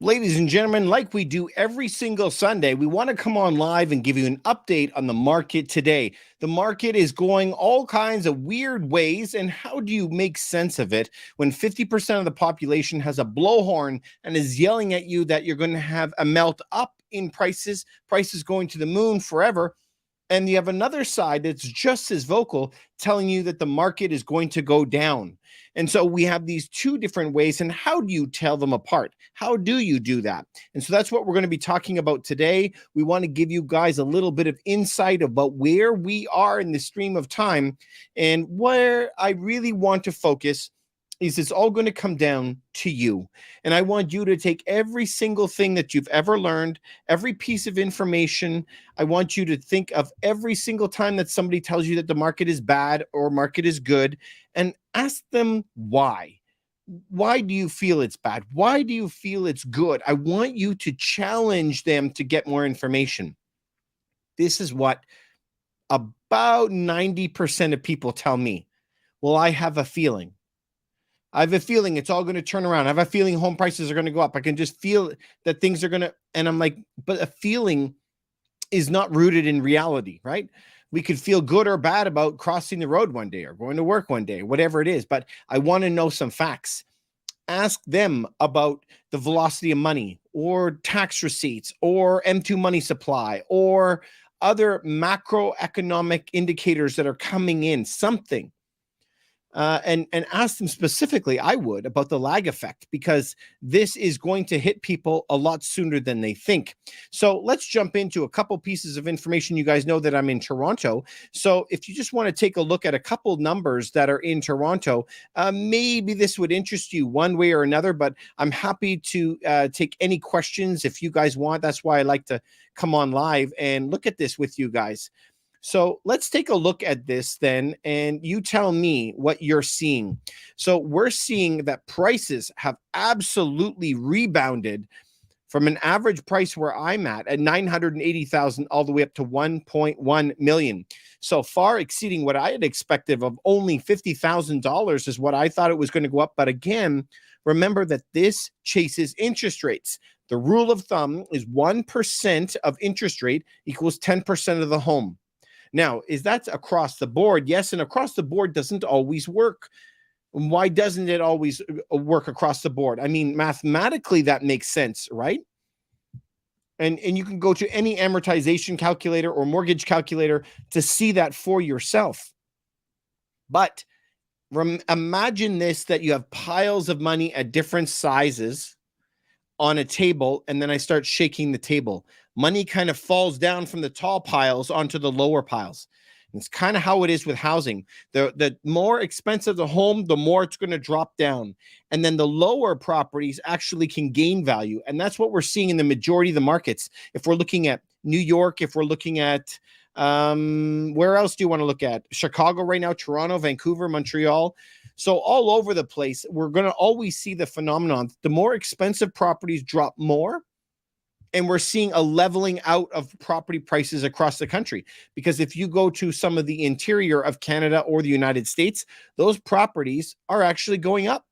Ladies and gentlemen, like we do every single Sunday, we want to come on live and give you an update on the market today. The market is going all kinds of weird ways, and how do you make sense of it when 50% of the population has a blowhorn and is yelling at you that you're going to have a melt up in prices going to the moon forever? And you have another side that's just as vocal telling you that the market is going to go down. And so we have these two different ways. And how do you tell them apart? How do you do that? And so that's what we're going to be talking about today. We want to give you guys a little bit of insight about where we are in the stream of time. And where I really want to focus is it's all going to come down to you. And I want you to take every single thing that you've ever learned, every piece of information. I want you to think of every single time that somebody tells you that the market is bad or market is good, and ask them why. Why do you feel it's bad? Why do you feel it's good? I want you to challenge them to get more information. This is what about 90% of people tell me. Well, I have a feeling. I have a feeling it's all going to turn around. I have a feeling home prices are going to go up. I can just feel that things are going to, and I'm like, but a feeling is not rooted in reality, right? We could feel good or bad about crossing the road one day or going to work one day, whatever it is. But I want to know some facts. Ask them about the velocity of money or tax receipts or M2 money supply or other macroeconomic indicators that are coming in, something. And ask them specifically, I would, about the lag effect, because this is going to hit people a lot sooner than they think. So let's jump into a couple pieces of information. You guys know that I'm in Toronto. So if you just want to take a look at a couple numbers that are in Toronto, maybe this would interest you one way or another, but I'm happy to take any questions if you guys want. That's why I like to come on live and look at this with you guys. So let's take a look at this then, and you tell me what you're seeing. So we're seeing that prices have absolutely rebounded from an average price where I'm at 980,000 all the way up to 1.1 million. So far exceeding what I had expected of only $50,000 is what I thought it was going to go up. But again, remember that this chases interest rates. The rule of thumb is 1% of interest rate equals 10% of the home. Now, is that across the board? Yes, and across the board doesn't always work. Why doesn't it always work across the board? I mean, mathematically, that makes sense, right? And you can go to any amortization calculator or mortgage calculator to see that for yourself. But imagine this, that you have piles of money at different sizes on a table, and then I start shaking the table. Money kind of falls down from the tall piles onto the lower piles. And it's kind of how it is with housing. The more expensive the home, the more it's going to drop down. And then the lower properties actually can gain value. And that's what we're seeing in the majority of the markets. If we're looking at New York, if we're looking at where else do you want to look at? Chicago right now, Toronto, Vancouver, Montreal. So all over the place, we're going to always see the phenomenon. The more expensive properties drop more, and we're seeing a leveling out of property prices across the country. Because if you go to some of the interior of Canada or the United States, those properties are actually going up.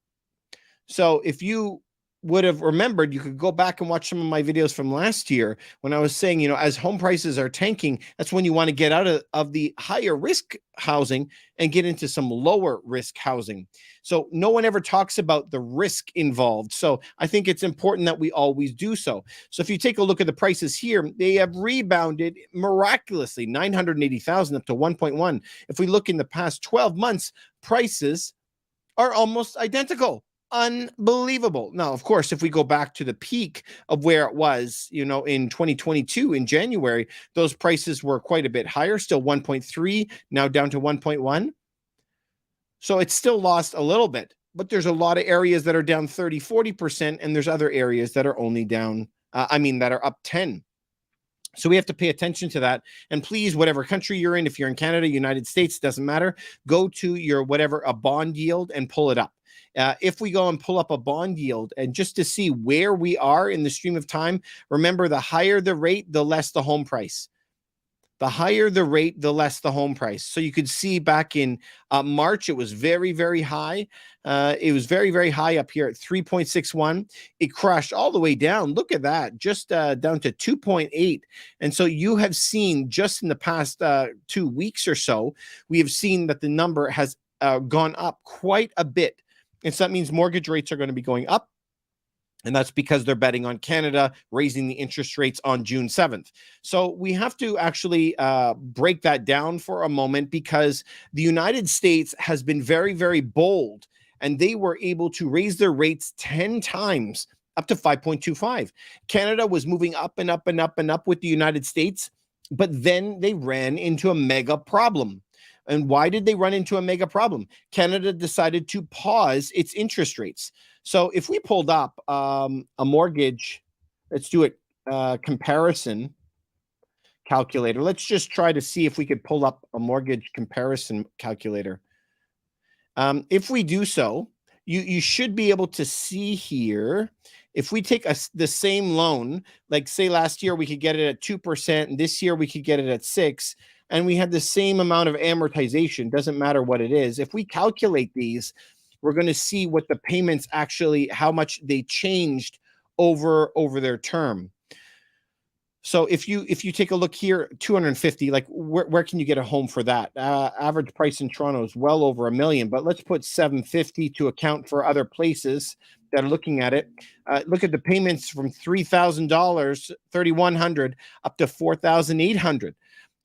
So if you would have remembered, you could go back and watch some of my videos from last year when I was saying, as home prices are tanking, that's when you want to get out of the higher risk housing and get into some lower risk housing. So no one ever talks about the risk involved. So I think it's important that we always do so. So if you take a look at the prices here, they have rebounded miraculously, 980,000 up to 1.1. If we look in the past 12 months, prices are almost identical. Unbelievable. Now, of course, if we go back to the peak of where it was, in 2022, in January, those prices were quite a bit higher, still 1.3, now down to 1.1. So it's still lost a little bit, but there's a lot of areas that are down 30, 40%, and there's other areas that are only down, that are up 10. So we have to pay attention to that. And please, whatever country you're in, if you're in Canada, United States, doesn't matter, go to your a bond yield and pull it up. If we go and pull up a bond yield and just to see where we are in the stream of time, remember the higher the rate, the less the home price. The higher the rate, the less the home price. So you could see back in March, it was very, very high. It was very, very high up here at 3.61. It crashed all the way down. Look at that, just down to 2.8. And so you have seen just in the past 2 weeks or so, we have seen that the number has gone up quite a bit. And so that means mortgage rates are going to be going up. And that's because they're betting on Canada raising the interest rates on June 7th. So we have to actually break that down for a moment, because the United States has been very, very bold, and they were able to raise their rates 10 times up to 5.25. Canada was moving up and up and up and up with the United States, but then they ran into a mega problem. And why did they run into a mega problem? Canada decided to pause its interest rates. So if we pulled up a mortgage, let's do it comparison calculator. Let's just try to see if we could pull up a mortgage comparison calculator. If we do so, you should be able to see here, if we take the same loan, like say last year we could get it at 2%, and this year we could get it at 6%, and we had the same amount of amortization, doesn't matter what it is. If we calculate these, we're going to see what the payments actually, how much they changed over their term. So if you take a look here, 250, like where can you get a home for that? Average price in Toronto is well over $1 million, but let's put 750 to account for other places that are looking at it. Look at the payments from $3,000, $3,100 up to $4,800.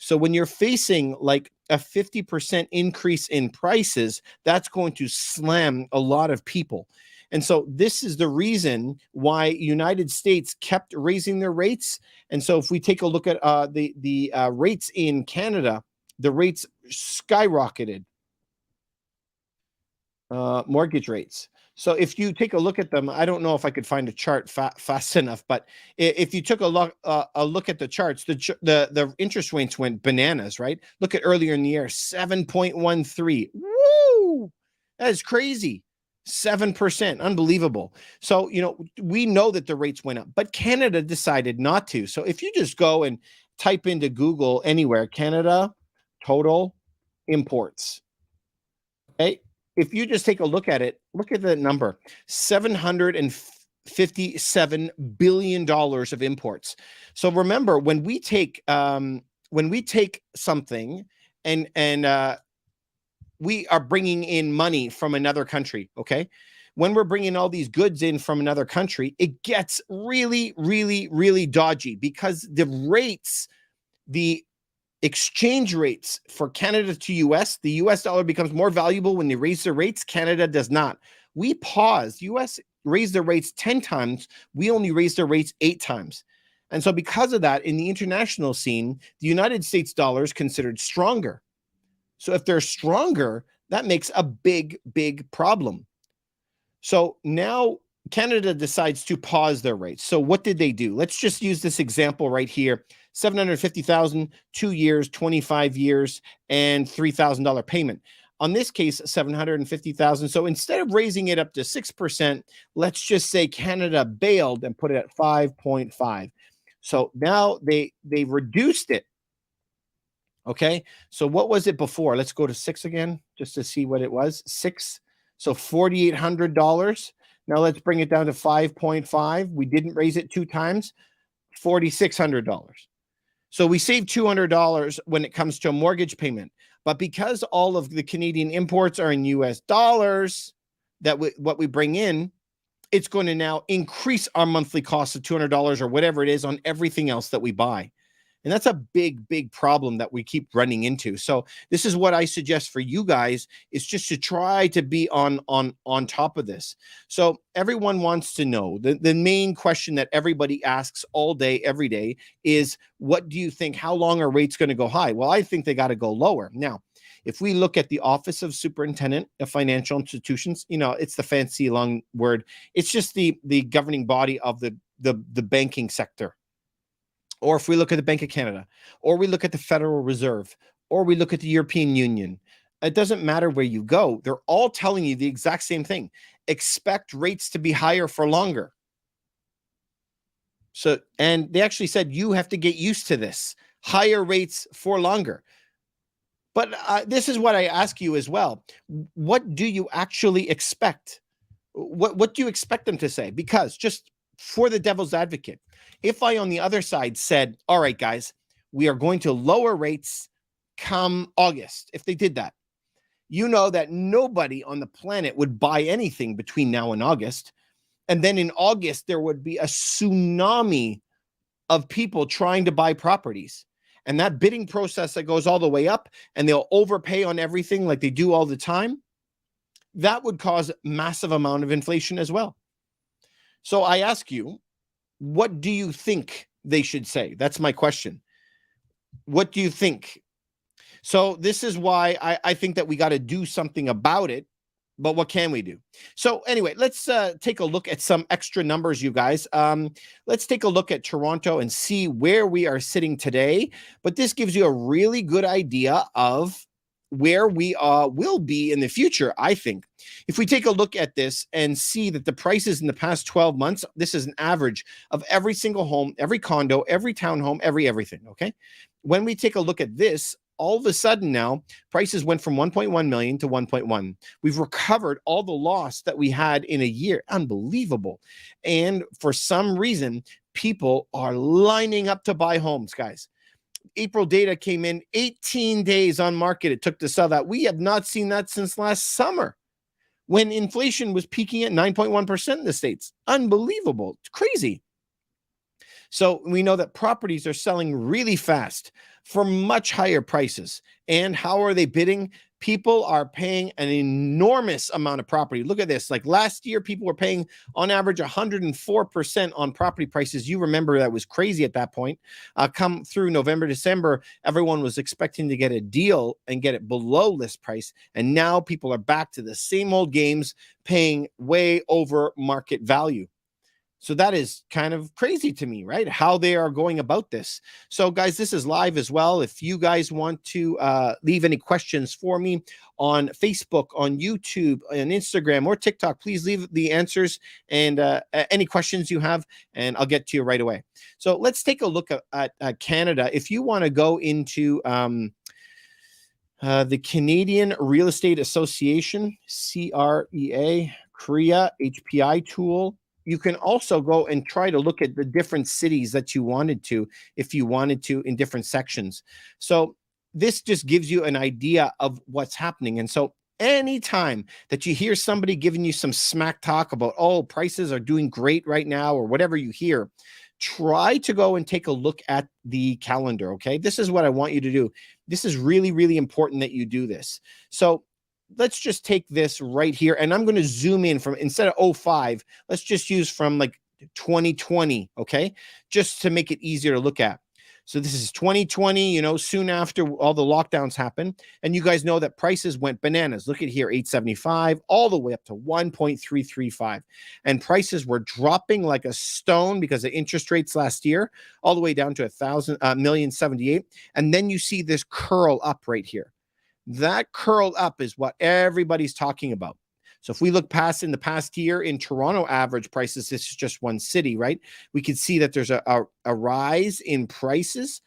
So when you're facing like a 50% increase in prices, that's going to slam a lot of people. And so this is the reason why United States kept raising their rates. And so if we take a look at the rates in Canada, the rates skyrocketed, mortgage rates. So if you take a look at them, I don't know if I could find a chart fast enough, but if you took a look at the charts, the interest rates went bananas, right? Look at earlier in the year, 7.13. Woo! That is crazy. 7%, unbelievable. So, we know that the rates went up, but Canada decided not to. So if you just go and type into Google anywhere, Canada total imports, okay? If you just take a look at it, look at the number, $757 billion of imports. So remember, when we take something and we are bringing in money from another country, okay? When we're bringing all these goods in from another country, it gets really, really, really dodgy, because the rates, the exchange rates for Canada to US, the US dollar becomes more valuable when they raise their rates. Canada does not. We paused. US raised their rates 10 times. We only raised their rates 8 times. And so because of that, in the international scene, the United States dollar is considered stronger. So if they're stronger, that makes a big, big problem. So now Canada decides to pause their rates. So what did they do? Let's just use this example right here. $750,000, 2 years, 25 years, and $3,000 payment. On this case, $750,000. So instead of raising it up to 6%, let's just say Canada bailed and put it at 5.5. So now they reduced it. Okay. So what was it before? Let's go to 6 again, just to see what it was. 6. So $4,800. Now let's bring it down to 5.5. We didn't raise it 2 times. $4,600. So we save $200 when it comes to a mortgage payment. But because all of the Canadian imports are in US dollars, what we bring in, it's going to now increase our monthly cost of $200 or whatever it is on everything else that we buy. And that's a big, big problem that we keep running into. So this is what I suggest for you guys, is just to try to be on top of this. So everyone wants to know, the main question that everybody asks all day, every day is, what do you think? How long are rates going to go high? Well, I think they got to go lower. Now, if we look at the Office of Superintendent of Financial Institutions, it's the fancy long word. It's just the governing body of the banking sector. Or if we look at the Bank of Canada, or we look at the Federal Reserve, or we look at the European Union, it doesn't matter where you go. They're all telling you the exact same thing. Expect rates to be higher for longer. So, and they actually said you have to get used to this, higher rates for longer. But this is what I ask you as well. What do you actually expect? What do you expect them to say? Because just for the devil's advocate, if I on the other side said, all right, guys, we are going to lower rates come August, if they did that, you know that nobody on the planet would buy anything between now and August. And then in August, there would be a tsunami of people trying to buy properties. And that bidding process that goes all the way up, and they'll overpay on everything like they do all the time, that would cause massive amount of inflation as well. So I ask you, what do you think they should say? That's my question. What do you think? So this is why I think that we got to do something about it. But what can we do? So anyway, let's take a look at some extra numbers, you guys. Let's take a look at Toronto and see where we are sitting today. But this gives you a really good idea of where we will be in the future, I think. If we take a look at this and see that the prices in the past 12 months, this is an average of every single home, every condo, every townhome, everything, okay? When we take a look at this, all of a sudden now, prices went from 1.1 million to 1.1. We've recovered all the loss that we had in a year. Unbelievable. And for some reason, people are lining up to buy homes, guys. April data came in 18 days on market. It took to sell that. We have not seen that since last summer when inflation was peaking at 9.1% in the States. Unbelievable. It's crazy. So we know that properties are selling really fast for much higher prices. And how are they bidding? People are paying an enormous amount of property. Look at this. Like last year, people were paying on average 104% on property prices. You remember that was crazy at that point. Come through November, December, everyone was expecting to get a deal and get it below list price. And now people are back to the same old games, paying way over market value. So that is kind of crazy to me, right? How they are going about this. So guys, this is live as well. If you guys want to leave any questions for me on Facebook, on YouTube, on Instagram, or TikTok, please leave the answers and any questions you have, and I'll get to you right away. So let's take a look at Canada. If you want to go into the Canadian Real Estate Association, CREA, CREA, HPI tool, you can also go and try to look at the different cities that you wanted to, if you wanted to, in different sections. So this just gives you an idea of what's happening. And so anytime that you hear somebody giving you some smack talk about, oh, prices are doing great right now, or whatever you hear, try to go and take a look at the calendar, okay? This is what I want you to do. This is really, really important that you do this. So let's just take this right here, and I'm going to zoom in from, instead of 05, let's just use from like 2020, okay? Just to make it easier to look at. So this is 2020, you know, soon after all the lockdowns happened. And you guys know that prices went bananas. Look at here, 875 all the way up to 1.335. And prices were dropping like a stone because of interest rates last year, all the way down to $1,078. And then you see this curl up right here. That curl up is what everybody's talking about. So if we look past in the past year in Toronto average prices, this is just one city, right? We can see that there's a rise in prices,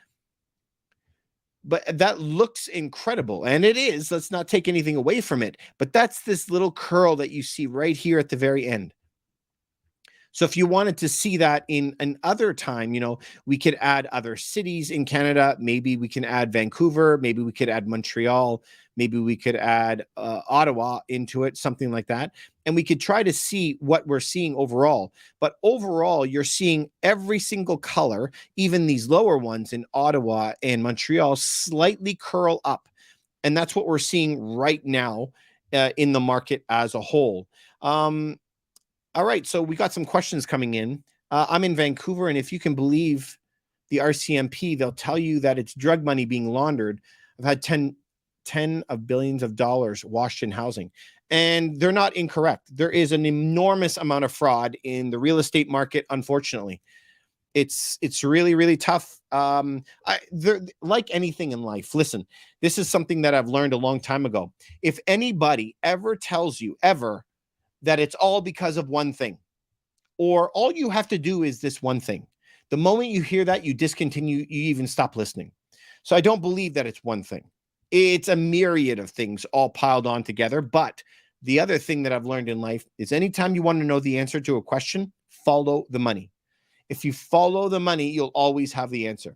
but that looks incredible. And it is. Let's not take anything away from it. But that's this little curl that you see right here at the very end. So if you wanted to see that in another time, you know, we could add other cities in Canada. Maybe we can add Vancouver. Maybe we could add Montreal. Maybe we could add Ottawa into it, something like that. And we could try to see what we're seeing overall. But overall, you're seeing every single color, even these lower ones in Ottawa and Montreal, slightly curl up. And that's what we're seeing right now in the market as a whole. All right, so we got some questions coming in. I'm in Vancouver, and if you can believe the RCMP, they'll tell you that it's drug money being laundered. I've had 10 of billions of dollars washed in housing, and they're not incorrect. There is an enormous amount of fraud in the real estate market, unfortunately. It's really, really tough. Like anything in life, listen, this is something that I've learned a long time ago. If anybody ever tells you, ever, that it's all because of one thing, or all you have to do is this one thing, The moment you hear that, you discontinue, you even stop listening. So I don't believe that it's one thing. It's a myriad of things all piled on together. But the other thing that I've learned in life is anytime you want to know the answer to a question, follow the money. If you follow the money, you'll always have the answer.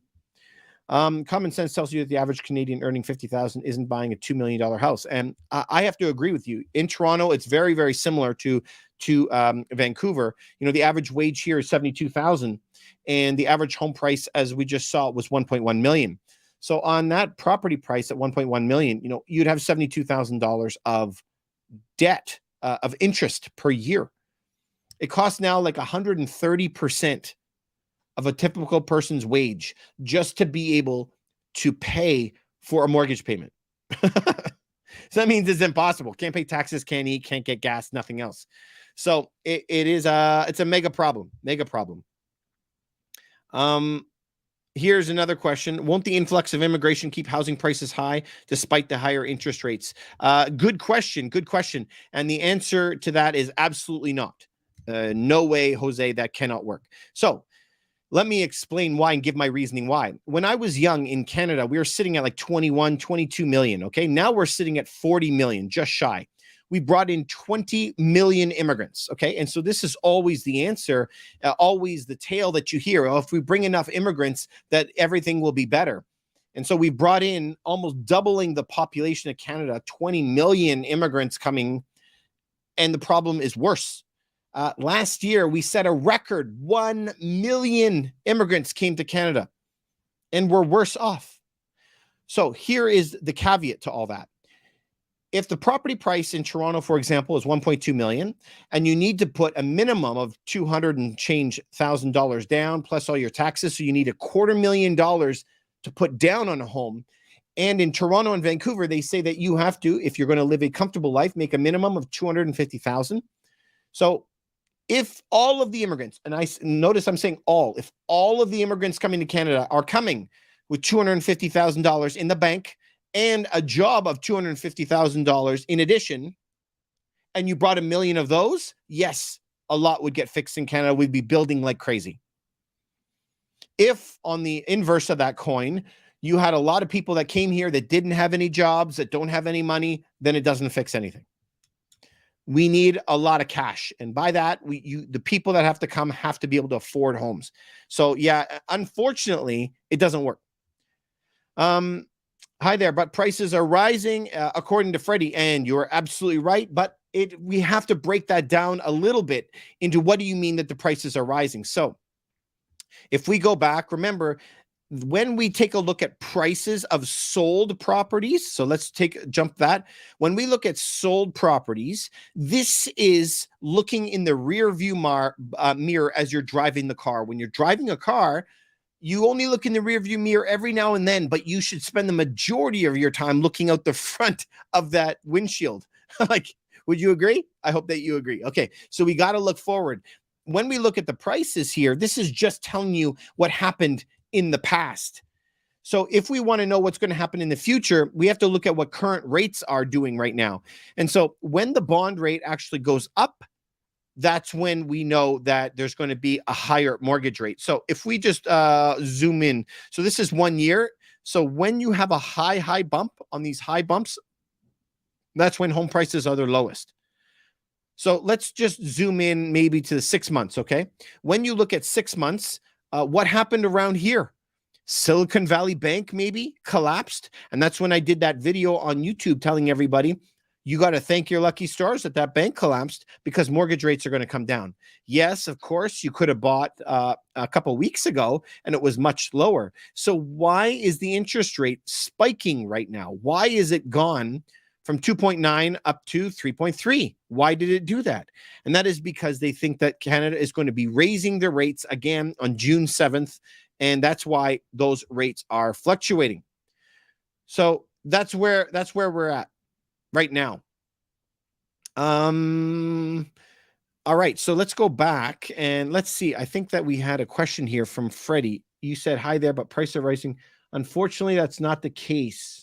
Common sense tells you that the average Canadian earning 50,000 isn't buying a $2 million house. And I have to agree with you. In Toronto, it's very, very similar to Vancouver. You know, the average wage here is 72,000 and the average home price, as we just saw, was 1.1 million. So on that property price at 1.1 million, you know, you'd have $72,000 of debt, of interest per year. It costs now like 130% of a typical person's wage just to be able to pay for a mortgage payment. So that means it's impossible. Can't pay taxes, can't eat, can't get gas, nothing else. So it's a mega problem. Here's another question. Won't the influx of immigration keep housing prices high despite the higher interest rates? Good question. And the answer to that is absolutely not. No way, Jose, that cannot work. So let me explain why and give my reasoning why. When I was young in Canada, we were sitting at like 21, 22 million. Okay. Now we're sitting at 40 million, just shy. We brought in 20 million immigrants. Okay. And so this is always the answer, always the tale that you hear. Oh, if we bring enough immigrants, that everything will be better. And so we brought in almost doubling the population of Canada, 20 million immigrants coming. And the problem is worse. Last year, we set a record 1 million immigrants came to Canada and we're worse off. So here is the caveat to all that. If the property price in Toronto, for example, is 1.2 million, and you need to put a minimum of $200,000 and change down, plus all your taxes, so you need $250,000 to put down on a home. And in Toronto and Vancouver, they say that you have to, if you're going to live a comfortable life, make a minimum of $250,000. So if all of the immigrants, and I notice I'm saying all, if all of the immigrants coming to Canada are coming with $250,000 in the bank and a job of $250,000 in addition, and you brought 1 million of those, yes, a lot would get fixed in Canada. We'd be building like crazy. If on the inverse of that coin, you had a lot of people that came here that didn't have any jobs, that don't have any money, then it doesn't fix anything. We need a lot of cash. And by that, the people that have to come have to be able to afford homes. So yeah, unfortunately, it doesn't work. Hi there, but prices are rising, according to Freddie, and you're absolutely right. But we have to break that down a little bit into what do you mean that the prices are rising? So if we go back, remember, when we take a look at prices of sold properties, so let's jump that. When we look at sold properties, this is looking in the rear view mirror as you're driving the car. When you're driving a car, you only look in the rear view mirror every now and then, but you should spend the majority of your time looking out the front of that windshield. Like, would you agree? I hope that you agree. Okay, so we got to look forward. When we look at the prices here, this is just telling you what happened in the past. So if we want to know what's going to happen in the future, we have to look at what current rates are doing right now. And so when the bond rate actually goes up, that's when we know that there's going to be a higher mortgage rate. So if we just zoom in, so this is 1 year. So when you have a high bump on these high bumps, that's when home prices are their lowest. So let's just zoom in maybe to the 6 months, okay? When you look at 6 months, what happened around here? Silicon Valley Bank maybe collapsed. And that's when I did that video on YouTube telling everybody, you got to thank your lucky stars that bank collapsed because mortgage rates are going to come down. Yes, of course, you could have bought a couple weeks ago and it was much lower. So why is the interest rate spiking right now? Why is it gone from 2.9 up to 3.3? Why did it do that? And that is because they think that Canada is going to be raising their rates again on June 7th. And that's why those rates are fluctuating. So that's where we're at right now. All right, so let's go back and let's see. I think that we had a question here from Freddie. You said, hi there, but prices are rising. Unfortunately, that's not the case.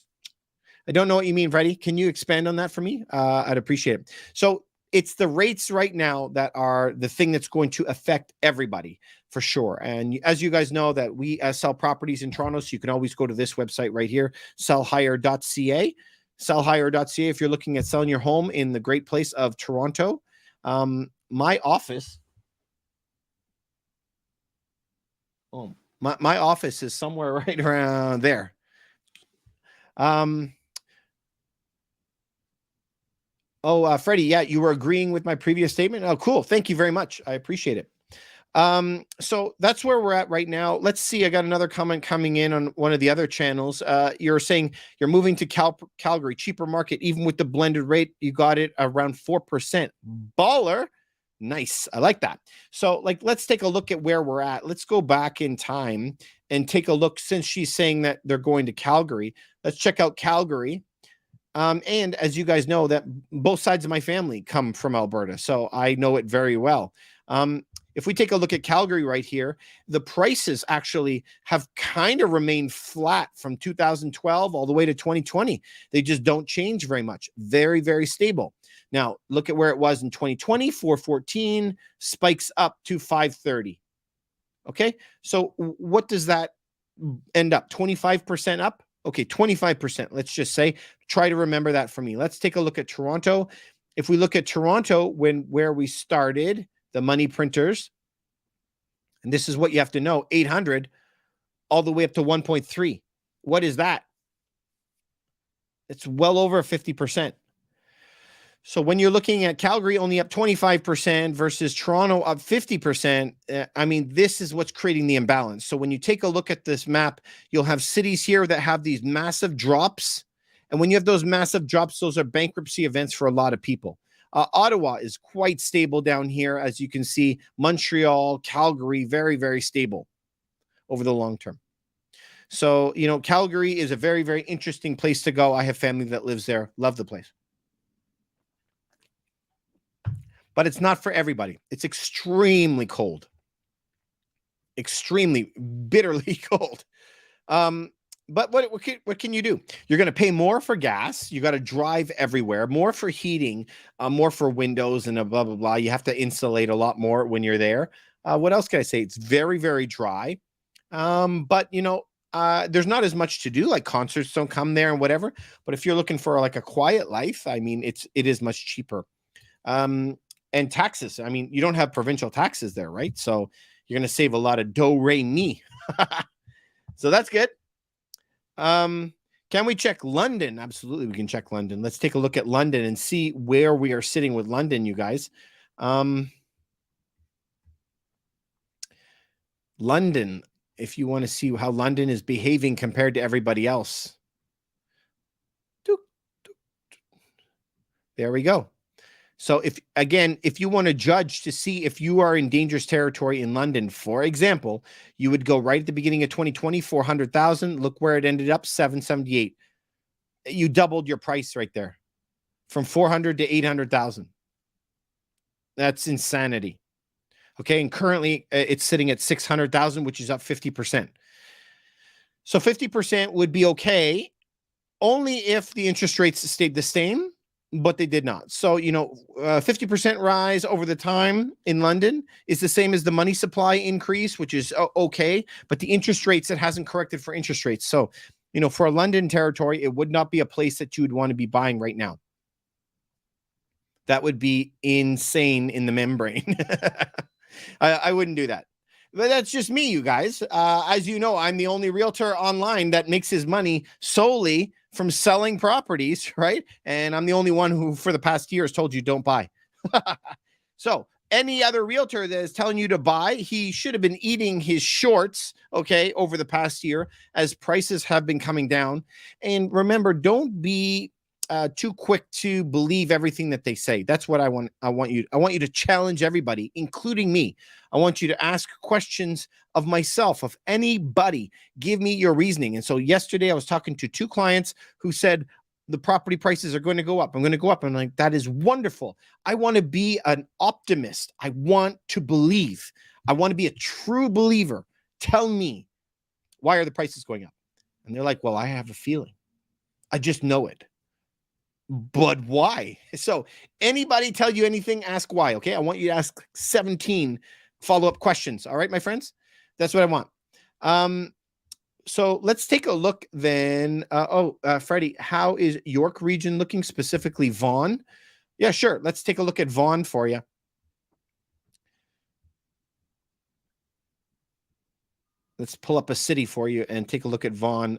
I don't know what you mean, Freddie. Can you expand on that for me? I'd appreciate it. So it's the rates right now that are the thing that's going to affect everybody for sure. And as you guys know, that we sell properties in Toronto, so you can always go to this website right here, sellhigher.ca. Sellhigher.ca if you're looking at selling your home in the great place of Toronto. My office, my office is somewhere right around there. Freddie, yeah, you were agreeing with my previous statement. Oh, cool. Thank you very much. I appreciate it. So that's where we're at right now. Let's see. I got another comment coming in on one of the other channels. You're saying you're moving to Calgary, cheaper market, even with the blended rate, you got it around 4%. Baller. Nice. I like that. So let's take a look at where we're at. Let's go back in time and take a look, since she's saying that they're going to Calgary. Let's check out Calgary. And as you guys know, that both sides of my family come from Alberta, so I know it very well. If we take a look at Calgary right here, the prices actually have kind of remained flat from 2012 all the way to 2020. They just don't change very much. Very, very stable. Now, look at where it was in 2020, 414, spikes up to 530. Okay, so what does that end up? 25% up? Okay, 25%. Let's just say, try to remember that for me. Let's take a look at Toronto. If we look at Toronto, where we started, the money printers, and this is what you have to know, 800 all the way up to 1.3. What is that? It's well over 50%. So when you're looking at Calgary only up 25% versus Toronto up 50%, I mean, this is what's creating the imbalance. So when you take a look at this map, you'll have cities here that have these massive drops. And when you have those massive drops, those are bankruptcy events for a lot of people. Ottawa is quite stable down here. As you can see, Montreal, Calgary, very, very stable over the long term. So, Calgary is a very, very interesting place to go. I have family that lives there. Love the place. But it's not for everybody. It's extremely cold. Extremely bitterly cold. But what can you do? You're going to pay more for gas. You got to drive everywhere, more for heating, more for windows and blah, blah, blah. You have to insulate a lot more when you're there. What else can I say? It's very, very dry. But, there's not as much to do, like concerts don't come there and whatever. But if you're looking for like a quiet life, I mean, it is much cheaper. And taxes. I mean, you don't have provincial taxes there, right? So you're going to save a lot of do-re-mi. So that's good. Can we check London? Absolutely, we can check London. Let's take a look at London and see where we are sitting with London, you guys. London, if you want to see how London is behaving compared to everybody else. There we go. So if you want to judge to see if you are in dangerous territory in London, for example, you would go right at the beginning of 2020, 400,000. Look where it ended up, 778. You doubled your price right there from 400 to 800,000. That's insanity. Okay. And currently it's sitting at 600,000, which is up 50%. So 50% would be okay only if the interest rates stayed the same, but they did not. So, 50% rise over the time in London is the same as the money supply increase, which is okay. But the interest rates, it hasn't corrected for interest rates. So, for a London territory, it would not be a place that you would want to be buying right now. That would be insane in the membrane. I wouldn't do that. But that's just me, you guys. As you know, I'm the only realtor online that makes his money solely from selling properties, right? And I'm the only one who, for the past year, has told you don't buy. So any other realtor that is telling you to buy, he should have been eating his shorts, okay, over the past year as prices have been coming down. And remember, don't be too quick to believe everything that they say. That's what I want you to challenge everybody, including me. I want you to ask questions of myself, of anybody. Give me your reasoning. And so yesterday I was talking to two clients who said the property prices are going to go up. I'm going to go up. I'm like, that is wonderful. I want to be an optimist. I want to believe. I want to be a true believer. Tell me, why are the prices going up? And they're like, well, I have a feeling. I just know it. But why? So anybody tell you anything, ask why. Okay. I want you to ask 17 follow-up questions. All right, my friends? That's what I want. So let's take a look then. Freddie, how is York region looking, specifically Vaughan? Yeah, sure. Let's take a look at Vaughan for you. Let's pull up a city for you and take a look at Vaughan.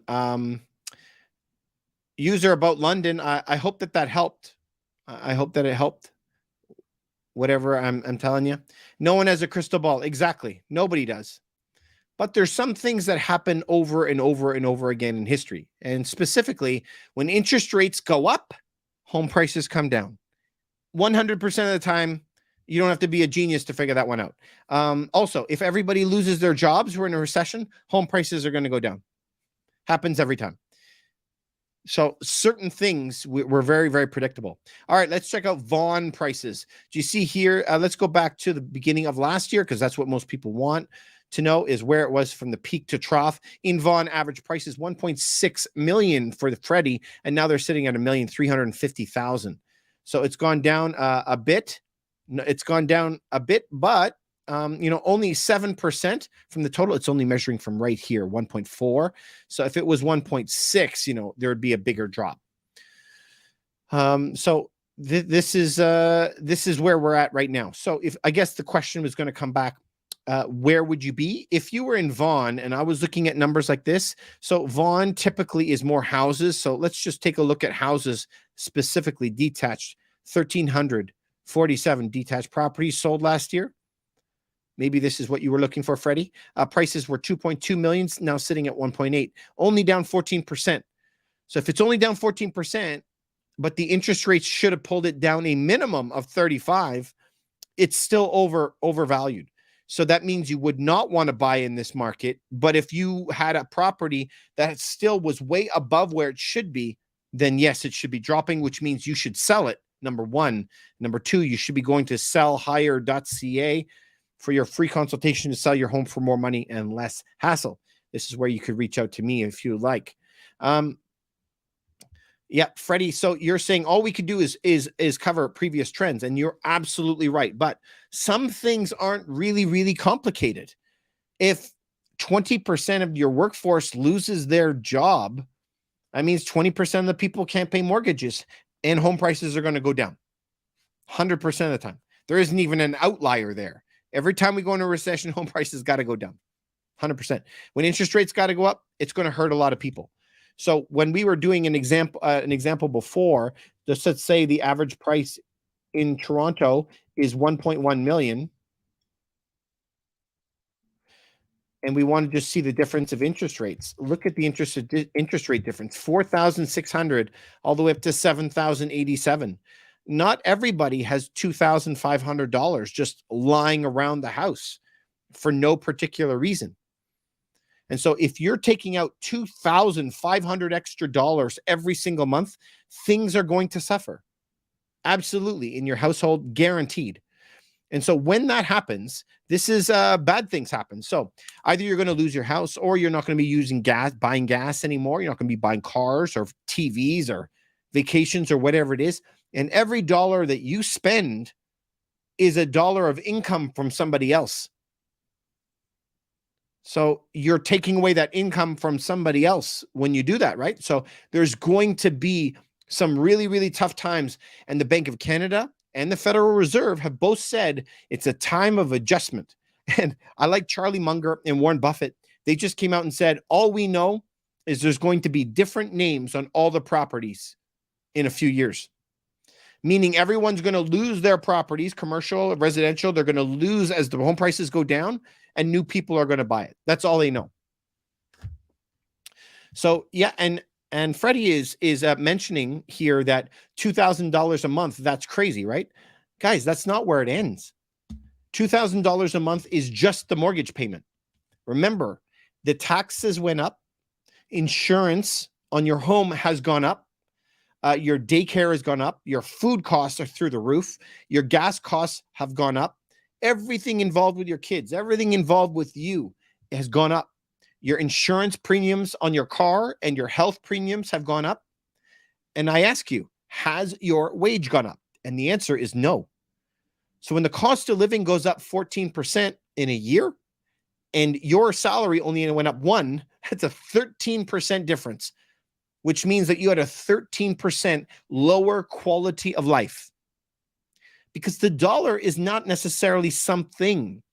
User about London. I hope that helped. I hope that it helped. Whatever I'm telling you. No one has a crystal ball. Exactly. Nobody does. But there's some things that happen over and over and over again in history. And specifically, when interest rates go up, home prices come down. 100% of the time, you don't have to be a genius to figure that one out. Also, if everybody loses their jobs, we're in a recession, home prices are going to go down. Happens every time. So certain things were very, very predictable. All right, let's check out Vaughan prices. Do you see here? Let's go back to the beginning of last year, because that's what most people want to know, is where it was from the peak to trough. In Vaughan, average price is 1.6 million for the Freddie, and now they're sitting at 1,350,000. So it's gone down a bit. It's gone down a bit, but only 7% from the total. It's only measuring from right here, 1.4. So if it was 1.6, there would be a bigger drop. So this is where we're at right now. So if I guess the question was going to come back, where would you be if you were in Vaughan? And I was looking at numbers like this. So Vaughan typically is more houses. So let's just take a look at houses, specifically detached. 1,347 detached properties sold last year. Maybe this is what you were looking for, Freddie. Prices were 2.2 million, now sitting at 1.8, only down 14%. So if it's only down 14%, but the interest rates should have pulled it down a minimum of 35, it's still overvalued. So that means you would not want to buy in this market. But if you had a property that still was way above where it should be, then yes, it should be dropping, which means you should sell it, number one. Number two, you should be going to sellhigher.ca for your free consultation to sell your home for more money and less hassle. This is where you could reach out to me if you like. Yeah, Freddie. So you're saying all we could do is cover previous trends, and you're absolutely right. But some things aren't really, really complicated. If 20% of your workforce loses their job, that means 20% of the people can't pay mortgages, and home prices are going to go down 100% of the time. There isn't even an outlier there. Every time we go into a recession, home prices got to go down 100%. When interest rates got to go up, it's going to hurt a lot of people. So when we were doing an example before, just let's say the average price in Toronto is 1.1 million. And we want to just see the difference of interest rates. Look at the interest rate difference, 4,600 all the way up to 7,087. Not everybody has $2,500 just lying around the house for no particular reason. And so if you're taking out $2,500 extra dollars every single month, things are going to suffer. Absolutely, in your household, guaranteed. And so when that happens, this is bad things happen. So either you're going to lose your house, or you're not going to be buying gas anymore. You're not going to be buying cars or TVs or vacations or whatever it is. And every dollar that you spend is a dollar of income from somebody else. So you're taking away that income from somebody else when you do that, right? So there's going to be some really, really tough times. And the Bank of Canada and the Federal Reserve have both said it's a time of adjustment. And I like Charlie Munger and Warren Buffett. They just came out and said, all we know is there's going to be different names on all the properties in a few years. Meaning everyone's going to lose their properties, commercial, residential. They're going to lose as the home prices go down, and new people are going to buy it. That's all they know. So yeah, and Freddie is mentioning here that $2,000 a month, that's crazy, right? Guys, that's not where it ends. $2,000 a month is just the mortgage payment. Remember, the taxes went up. Insurance on your home has gone up. Your daycare has gone up. Your food costs are through the roof. Your gas costs have gone up. Everything involved with your kids, everything involved with you has gone up. Your insurance premiums on your car and your health premiums have gone up. And I ask you, Has your wage gone up? And the answer is no. So when the cost of living goes up 14% in a year and your salary only went up 1, that's a 13% difference, which means that you had a 13% lower quality of life. Because the dollar is not necessarily something.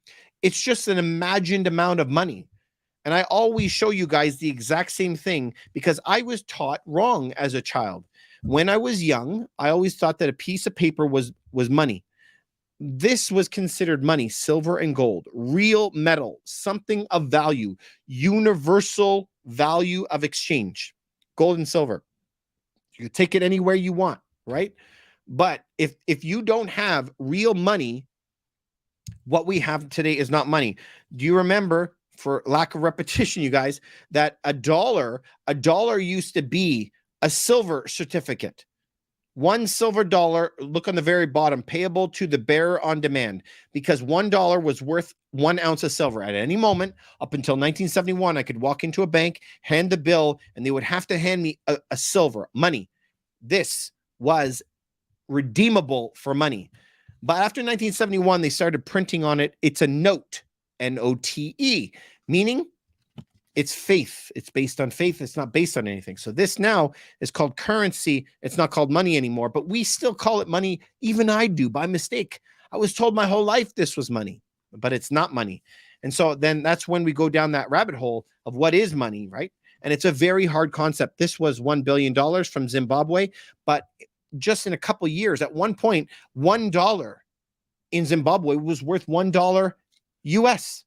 It's just an imagined amount of money. And I always show you guys the exact same thing because I was taught wrong as a child. When I was young, I always thought that a piece of paper was money. This was considered money, silver and gold, real metal, something of value, universal value of exchange, gold and silver. You can take it anywhere you want, right? But if you don't have real money, what we have today is not money. Do you remember, for lack of repetition, you guys, that a dollar used to be a silver certificate? $1 silver, look on the very bottom, payable to the bearer on demand, because $1 was worth 1 ounce of silver. At any moment, up until 1971, I could walk into a bank, hand the bill, and they would have to hand me a silver, money. This was redeemable for money. But after 1971, they started printing on it. It's a note, N-O-T-E, meaning it's faith. It's based on faith. It's not based on anything. So this now is called currency. It's not called money anymore, but we still call it money. Even I do by mistake. I was told my whole life this was money, but it's not money. And so then that's when we go down that rabbit hole of what is money, right? And it's a very hard concept. This was $1 billion from Zimbabwe, but just in a couple of years, at one point, $1 in Zimbabwe was worth $1 US.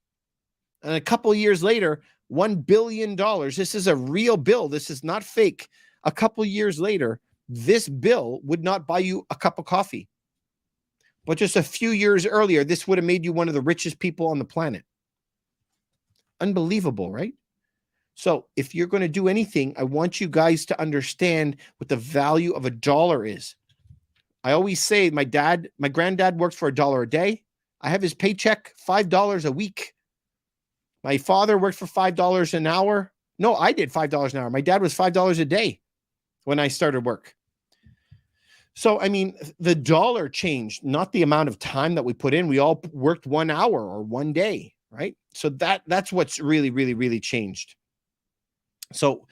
And a couple of years later, $1 billion. This is a real bill. This is not fake. A couple of years later, this bill would not buy you a cup of coffee. But just a few years earlier, this would have made you one of the richest people on the planet. Unbelievable, right? So if you're going to do anything, I want you guys to understand what the value of a dollar is. I always say my granddad worked for $1 a day. I have his paycheck, $5 a week. My father worked for $5 an hour. No, I did $5 an hour. My dad was $5 a day when I started work. So, I mean, the dollar changed, not the amount of time that we put in. We all worked 1 hour or 1 day, right? So that's what's really, really, really changed. So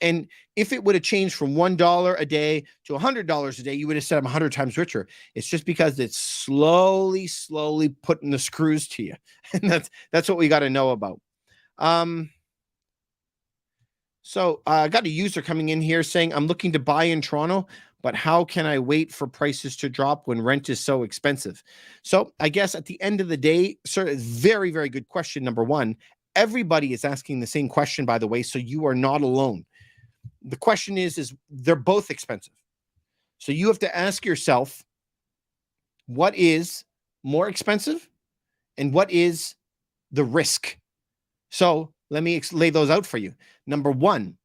and if it would have changed from $1 a day to $100 a day, you would have said I'm 100 times richer. It's just because it's slowly putting the screws to you. And that's what we got to know about. So I got a user coming in here saying, I'm looking to buy in Toronto, but how can I wait for prices to drop when rent is so expensive? So I guess at the end of the day, sir, very, very good question. Number one, everybody is asking the same question, by the way, so you are not alone. The question is they're both expensive. So you have to ask yourself, what is more expensive and what is the risk? So let me lay those out for you. Number one,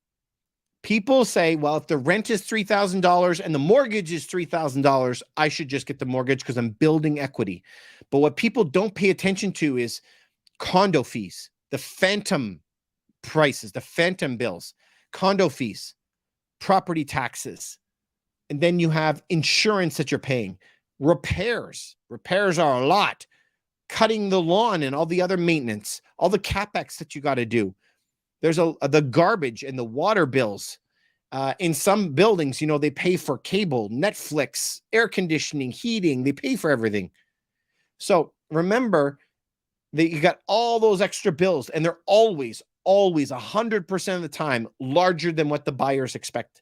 people say, well, if the rent is $3,000 and the mortgage is $3,000, I should just get the mortgage because I'm building equity. But what people don't pay attention to is condo fees, the phantom prices, the phantom bills, condo fees, property taxes, and then you have insurance that you're paying, repairs. Repairs are a lot. Cutting the lawn and all the other maintenance, all the capex that you got to do. There's the garbage and the water bills. In some buildings, they pay for cable, Netflix, air conditioning, heating. They pay for everything. So remember that you got all those extra bills, and they're always 100% of the time larger than what the buyers expect.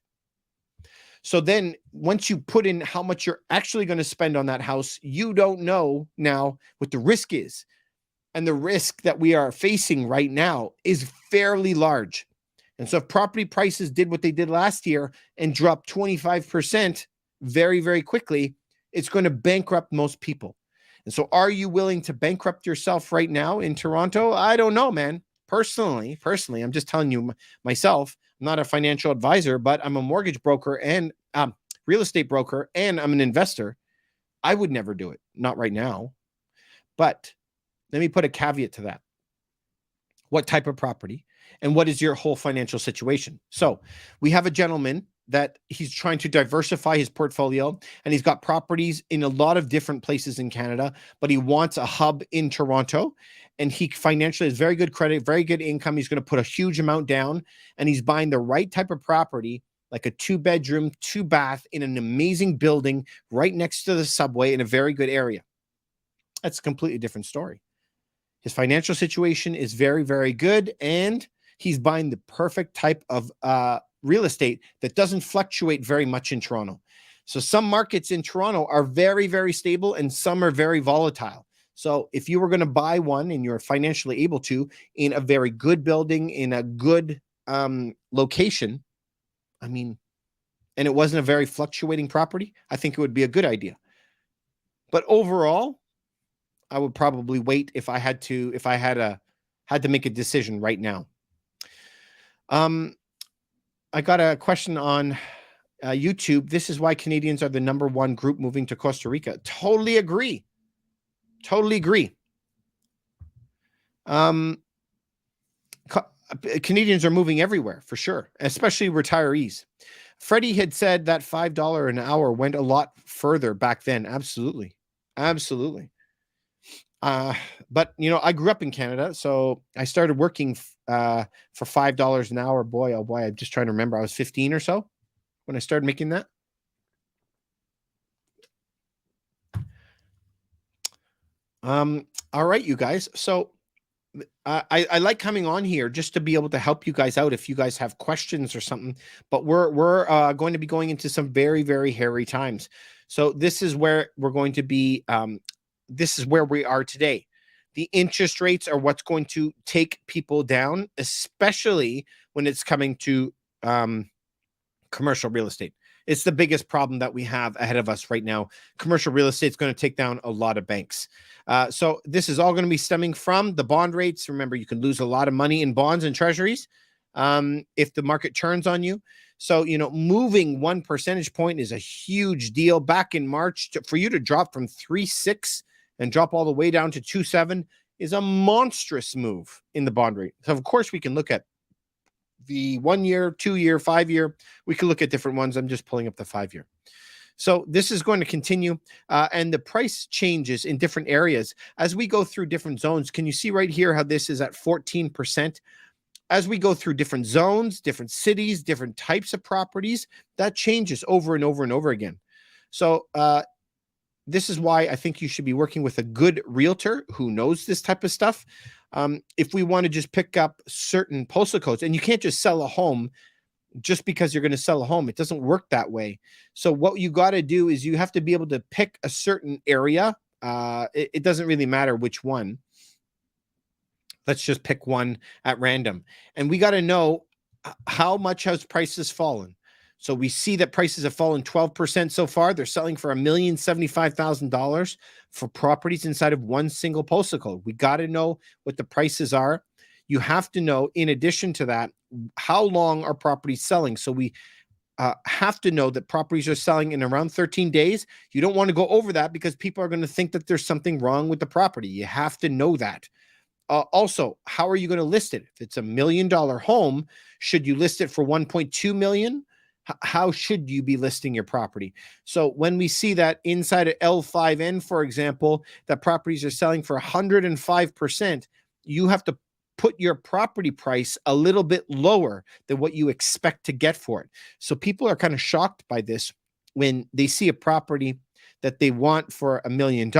So then once you put in how much you're actually going to spend on that house, you don't know now what the risk is. And the risk that we are facing right now is fairly large. And so if property prices did what they did last year and dropped 25% very, very quickly, it's going to bankrupt most people. And so are you willing to bankrupt yourself right now in Toronto? I don't know, man. Personally, I'm just telling you myself, I'm not a financial advisor, but I'm a mortgage broker and real estate broker, and I'm an investor. I would never do it. Not right now. But let me put a caveat to that. What type of property and what is your whole financial situation? So we have a gentleman that he's trying to diversify his portfolio, and he's got properties in a lot of different places in Canada, but he wants a hub in Toronto. And he financially has very good credit, very good income. He's going to put a huge amount down, and he's buying the right type of property, like a 2-bedroom, 2-bath in an amazing building right next to the subway in a very good area. That's a completely different story. His financial situation is very, very good, and he's buying the perfect type of real estate that doesn't fluctuate very much in Toronto. So some markets in Toronto are very, very stable, and some are very volatile. So if you were going to buy one and you're financially able to, in a very good building, in a good location, I mean, and it wasn't a very fluctuating property, I think it would be a good idea. But overall, I would probably wait if I had to make a decision right now. I got a question on YouTube. This is why Canadians are the #1 group moving to Costa Rica. Totally agree. Totally agree. Canadians are moving everywhere for sure, especially retirees. Freddie had said that $5 an hour went a lot further back then. Absolutely. Absolutely. But I grew up in Canada, so I started working for $5 an hour. Boy, oh boy, I'm just trying to remember. I was 15 or so when I started making that. All right, you guys. So I like coming on here just to be able to help you guys out if you guys have questions or something. But we're going to be going into some very, very hairy times. So this is where we're going to be. This is where we are today. The interest rates are what's going to take people down, especially when it's coming to commercial real estate. It's the biggest problem that we have ahead of us right now. Commercial real estate is going to take down a lot of banks. So this is all going to be stemming from the bond rates. Remember, you can lose a lot of money in bonds and treasuries if the market turns on you. So, moving 1 percentage point is a huge deal. Back in March, for you to drop from 3.6 and drop all the way down to 2.7 is a monstrous move in the bond rate. So, of course, we can look at the 1 year, 2 year, 5 year. We can look at different ones. I'm just pulling up the 5 year. So this is going to continue, and the price changes in different areas as we go through different zones. Can you see right here how this is at 14%? As we go through different zones, different cities, different types of properties, that changes over and over and over again. So this is why I think you should be working with a good realtor who knows this type of stuff. If we want to just pick up certain postal codes, and you can't just sell a home just because you're going to sell a home. It doesn't work that way. So what you got to do is you have to be able to pick a certain area. It doesn't really matter which one. Let's just pick one at random. And we got to know how much has prices fallen. So we see that prices have fallen 12% so far. They're selling for $1,075,000 for properties inside of one single postal code. We got to know what the prices are. You have to know, in addition to that, how long are properties selling. So we have to know that properties are selling in around 13 days. You don't want to go over that because people are going to think that there's something wrong with the property. You have to know that. Also, how are you going to list it? If it's $1 million home, should you list it for 1.2 million? How should you be listing your property? So when we see that inside of L5N, for example, that properties are selling for 105%, you have to put your property price a little bit lower than what you expect to get for it. So people are kind of shocked by this when they see a property that they want for $1 million.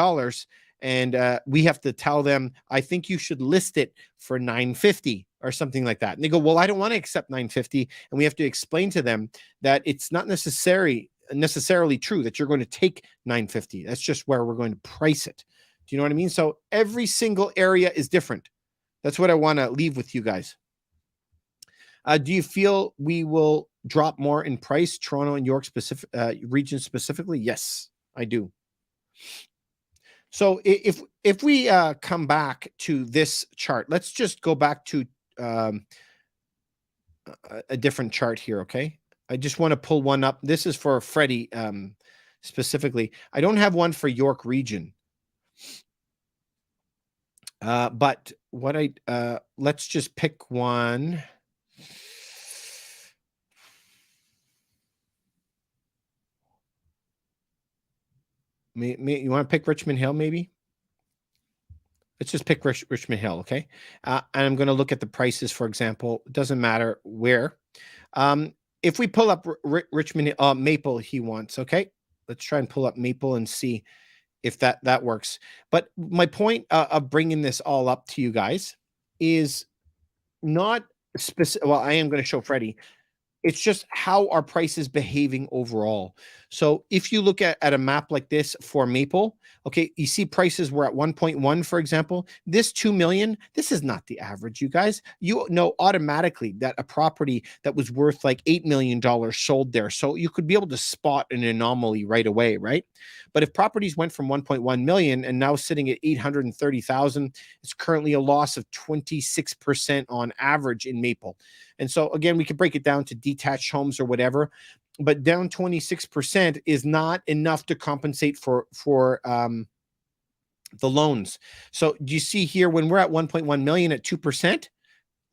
And we have to tell them, I think you should list it for $950 or something like that. And they go, well, I don't want to accept $950. And we have to explain to them that it's not necessarily true that you're going to take $950. That's just where we're going to price it. Do you know what I mean? So every single area is different. That's what I want to leave with you guys. Do you feel we will drop more in price, Toronto and York specific region specifically? Yes, I do. So if we come back to this chart, let's just go back to a different chart here, okay? I just want to pull one up. This is for Freddie specifically. I don't have one for York region. But what let's just pick one. You want to pick Richmond Hill, maybe? Let's just pick Richmond Hill, okay? And I'm going to look at the prices, for example. It doesn't matter where. If we pull up Richmond, Maple, he wants, okay? Let's try and pull up Maple and see if that works. But my point of bringing this all up to you guys is not specific. Well, I am going to show Freddie. It's just how our price is behaving overall. So if you look at a map like this for Maple, okay, you see prices were at 1.1, for example. This 2 million, this is not the average, you guys. You know automatically that a property that was worth like $8 million sold there. So you could be able to spot an anomaly right away, right? But if properties went from 1.1 million and now sitting at 830,000, it's currently a loss of 26% on average in Maple. And so again, we could break it down to detached homes or whatever, but down 26% is not enough to compensate for the loans. So do you see here when we're at 1.1 million at 2%?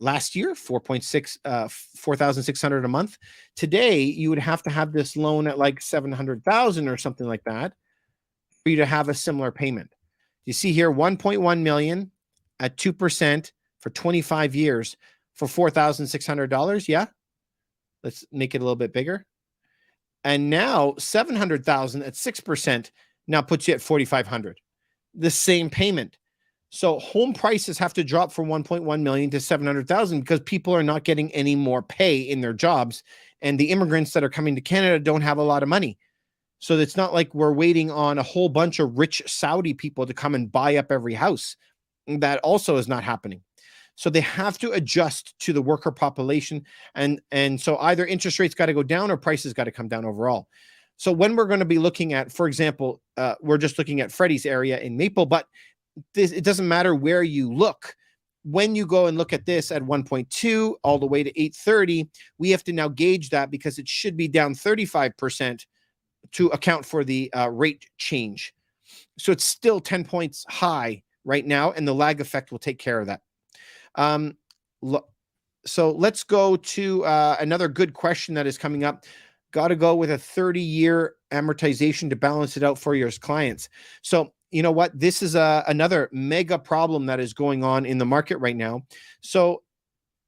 Last year, 4.6, 4,600 a month. Today, you would have to have this loan at like 700,000 or something like that for you to have a similar payment. You see here, 1.1 million at 2% for 25 years for $4,600. Yeah. Let's make it a little bit bigger. And now 700,000 at 6% now puts you at 4,500. The same payment. So home prices have to drop from 1.1 million to 700,000 because people are not getting any more pay in their jobs. And the immigrants that are coming to Canada don't have a lot of money. So it's not like we're waiting on a whole bunch of rich Saudi people to come and buy up every house. That also is not happening. So they have to adjust to the worker population. And so either interest rates got to go down or prices got to come down overall. So when we're going to be looking at, for example, we're just looking at Freddie's area in Maple, but it doesn't matter where you look. When you go and look at this at 1.2 all the way to 830, we have to now gauge that because it should be down 35% to account for the rate change. So it's still 10 points high right now, and the lag effect will take care of that. So let's go to another good question that is coming up. Got to go with a 30-year amortization to balance it out for your clients. So you know what? This is another mega problem that is going on in the market right now. So,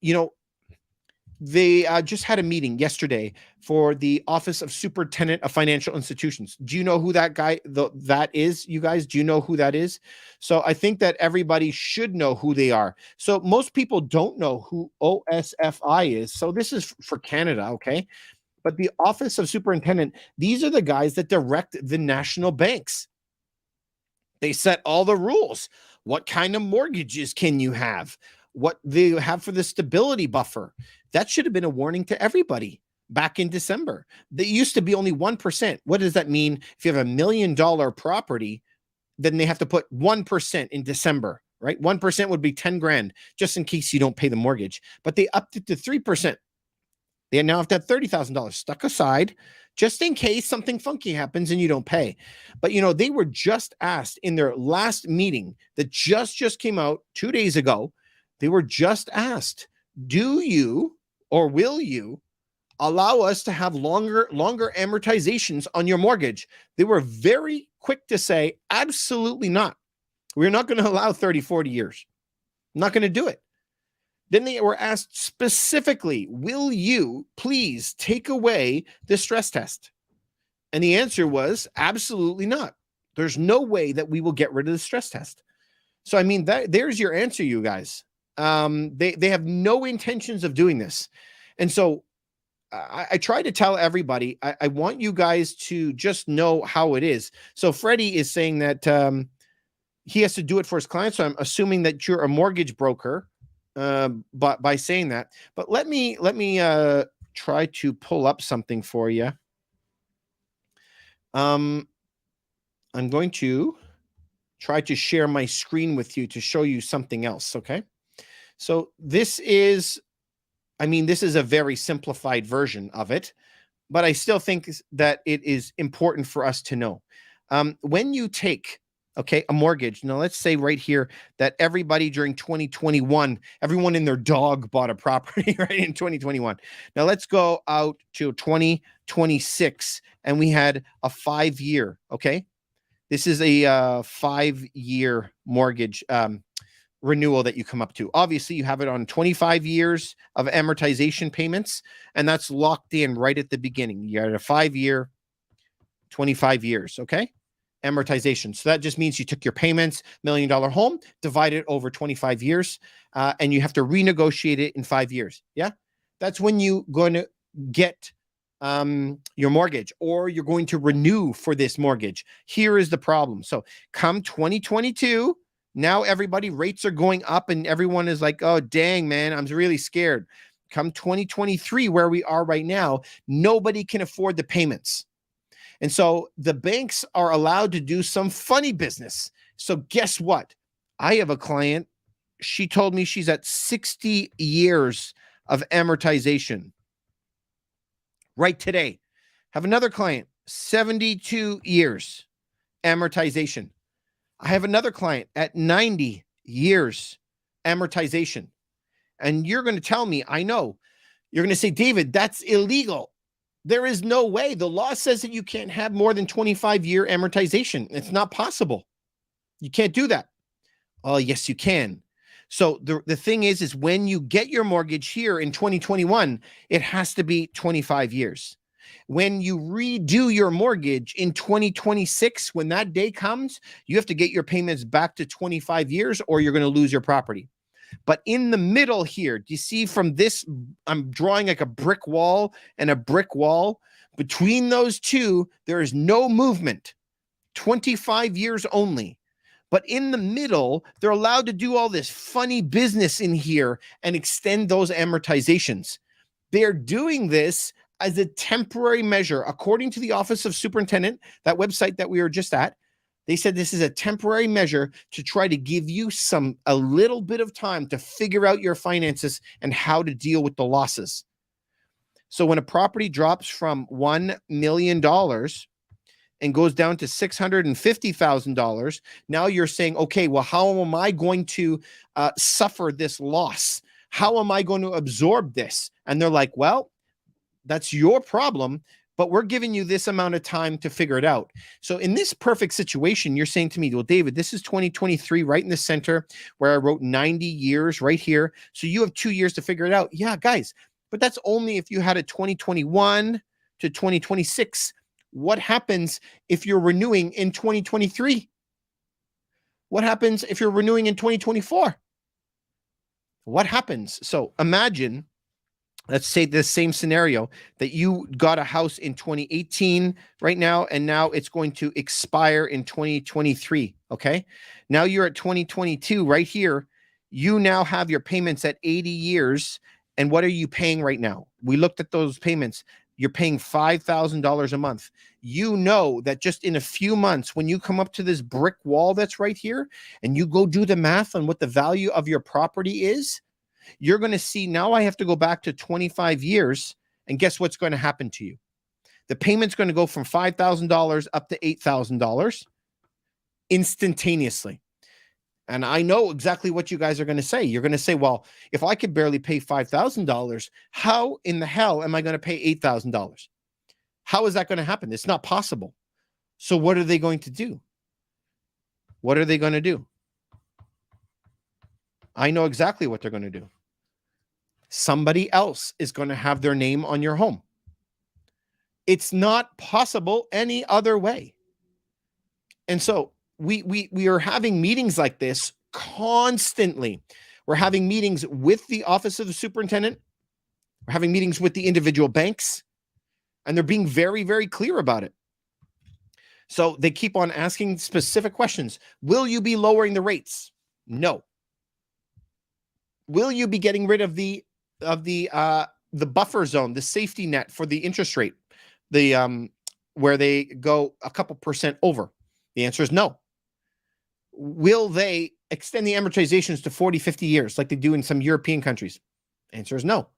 you know, they just had a meeting yesterday for the Office of Superintendent of Financial Institutions. Do you know who that guy that is, you guys? Do you know who that is? So I think that everybody should know who they are. So most people don't know who OSFI is. So this is for Canada, okay? But the Office of Superintendent, these are the guys that direct the national banks. They set all the rules. What kind of mortgages can you have? What they have for the stability buffer. That should have been a warning to everybody back in December. They used to be only 1%. What does that mean? If you have $1 million property, then they have to put 1% in December, right? 1% would be 10 grand, just in case you don't pay the mortgage. But they upped it to 3%. They now have to have $30,000 stuck aside just in case something funky happens and you don't pay. But, you know, they were just asked in their last meeting that just came out 2 days ago. They were just asked, do you or will you allow us to have longer amortizations on your mortgage? They were very quick to say, absolutely not. We're not going to allow 30, 40 years. I'm not going to do it. Then they were asked specifically, will you please take away the stress test? And the answer was absolutely not. There's no way that we will get rid of the stress test. So, I mean, there's your answer, you guys. They have no intentions of doing this. And so I try to tell everybody, I want you guys to just know how it is. So Freddie is saying that he has to do it for his clients. So I'm assuming that you're a mortgage broker. But by saying that, but let me try to pull up something for you. I'm going to try to share my screen with you to show you something else. Okay. So this is a very simplified version of it, but I still think that it is important for us to know. When you take a mortgage. Now, let's say right here that everybody during 2021, everyone and their dog bought a property right in 2021. Now, let's go out to 2026, and we had a 5-year, okay? This is a 5-year mortgage renewal that you come up to. Obviously, you have it on 25 years of amortization payments, and that's locked in right at the beginning. You're at a 5-year, 25 years, okay? Amortization. So that just means you took your payments, $1 million home, divide it over 25 years, and you have to renegotiate it in 5 years. Yeah? That's when you're going to get your mortgage, or you're going to renew for this mortgage. Here is the problem. So come 2022, now everybody rates are going up and everyone is like, oh, dang, man, I'm really scared. Come 2023, where we are right now, nobody can afford the payments. And so the banks are allowed to do some funny business. So guess what? I have a client. She told me she's at 60 years of amortization right today. Have another client, 72 years amortization. I have another client at 90 years amortization. And you're going to tell me, I know, you're going to say, David, that's illegal. There is no way. The law says that you can't have more than 25-year amortization. It's not possible. You can't do that. Oh, yes, you can. So the thing is when you get your mortgage here in 2021, it has to be 25 years. When you redo your mortgage in 2026, when that day comes, you have to get your payments back to 25 years or you're going to lose your property. But in the middle here, do you see from this, I'm drawing like a brick wall and a brick wall. Between those two, there is no movement, 25 years only. But in the middle, they're allowed to do all this funny business in here and extend those amortizations. They're doing this as a temporary measure. According to the Office of Superintendent, that website that we were just at, they said this is a temporary measure to try to give you a little bit of time to figure out your finances and how to deal with the losses. So when a property drops from $1 million and goes down to $650,000, now you're saying, okay, well, how am I going to suffer this loss? How am I going to absorb this? And they're like, well, that's your problem, but we're giving you this amount of time to figure it out. So in this perfect situation, you're saying to me, well, David, this is 2023 right in the center where I wrote 90 years right here. So you have 2 years to figure it out. Yeah, guys, but that's only if you had a 2021 to 2026. What happens if you're renewing in 2023? What happens if you're renewing in 2024? What happens? So imagine, let's say this same scenario that you got a house in 2018 right now, and now it's going to expire in 2023. Okay. Now you're at 2022 right here. You now have your payments at 80 years. And what are you paying right now? We looked at those payments. You're paying $5,000 a month. You know that just in a few months, when you come up to this brick wall that's right here and you go do the math on what the value of your property is, you're going to see now I have to go back to 25 years. And guess what's going to happen to you? The payment's going to go from $5,000 up to $8,000 instantaneously. And I know exactly what you guys are going to say. You're going to say, well, if I could barely pay $5,000, how in the hell am I going to pay $8,000? How is that going to happen? It's not possible. So what are they going to do? What are they going to do? I know exactly what they're going to do. Somebody else is going to have their name on your home. It's not possible any other way. And so we are having meetings like this constantly. We're having meetings with the Office of the Superintendent. We're having meetings with the individual banks, and they're being very, very clear about it. So they keep on asking specific questions. Will you be lowering the rates? No. Will you be getting rid of the buffer zone, the safety net for the interest rate, where they go a couple percent over? The answer is no. Will they extend the amortizations to 40, 50 years like they do in some European countries? The answer is no.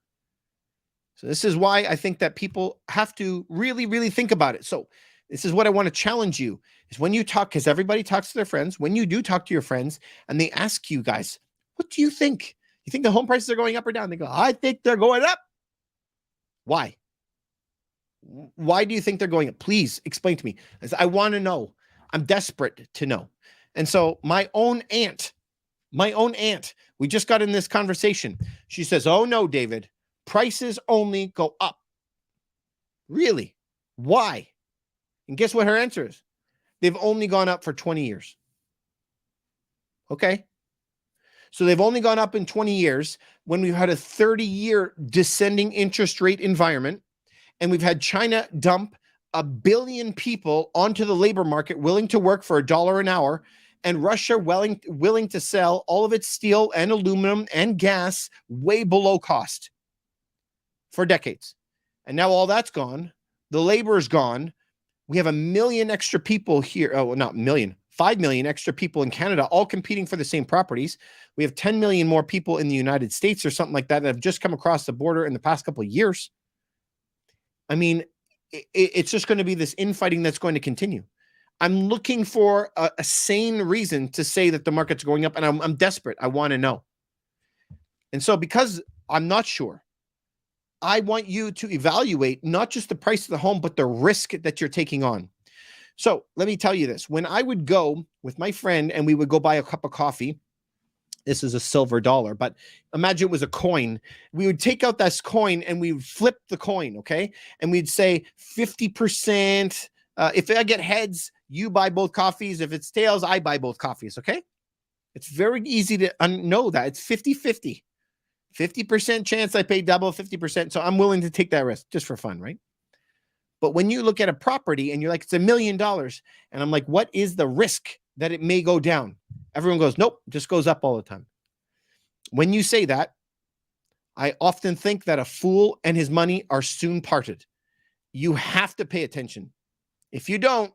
So this is why I think that people have to really, really think about it. So this is what I want to challenge you is when you talk, because everybody talks to their friends, when you do talk to your friends and they ask you guys, what do you think? You think the home prices are going up or down? They go, I think they're going up. Why? Why do you think they're going up? Please explain to me. I want to know. I'm desperate to know. And so my own aunt, we just got in this conversation. She says, "Oh no, David, prices only go up." Really? Why? And guess what her answer is? They've only gone up for 20 years. Okay. So they've only gone up in 20 years when we've had a 30-year descending interest rate environment, and we've had China dump 1 billion people onto the labor market willing to work for $1 an hour, and Russia willing to sell all of its steel and aluminum and gas way below cost for decades. And now all that's gone. The labor is gone. We have 1 million extra people here. Oh, not a million, 5 million extra people in Canada, all competing for the same properties. We have 10 million more people in the United States or something like that have just come across the border in the past couple of years. I mean, it's just going to be this infighting that's going to continue. I'm looking for a sane reason to say that the market's going up, and I'm desperate. I want to know. And so because I'm not sure, I want you to evaluate not just the price of the home, but the risk that you're taking on. So let me tell you this. When I would go with my friend and we would go buy a cup of coffee, this is a silver dollar, but imagine it was a coin. We would take out this coin and we would flip the coin, okay? And we'd say 50%. If I get heads, you buy both coffees. If it's tails, I buy both coffees, okay? It's very easy to know that. It's 50-50. 50% chance I pay double, 50%. So I'm willing to take that risk just for fun, right? But when you look at a property and you're like, it's $1 million. And I'm like, what is the risk that it may go down? Everyone goes, nope, just goes up all the time. When you say that, I often think that a fool and his money are soon parted. You have to pay attention. If you don't,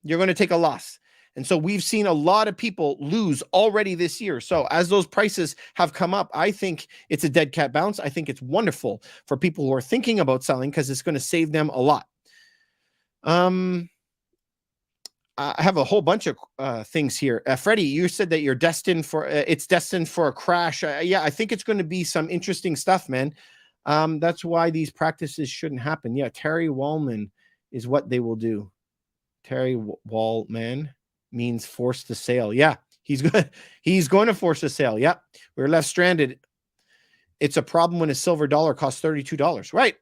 you're going to take a loss. And so we've seen a lot of people lose already this year. So as those prices have come up, I think it's a dead cat bounce. I think it's wonderful for people who are thinking about selling because it's going to save them a lot. I have a whole bunch of things here. Freddie, you said that you're destined for, it's destined for a crash. Yeah, I think it's going to be some interesting stuff, man. That's why these practices shouldn't happen. Yeah, Terry Wallman is what they will do. Terry Wallman means force the sale. Yeah, he's going to force a sale. Yeah, we're left stranded. It's a problem when a silver dollar costs $32. Right.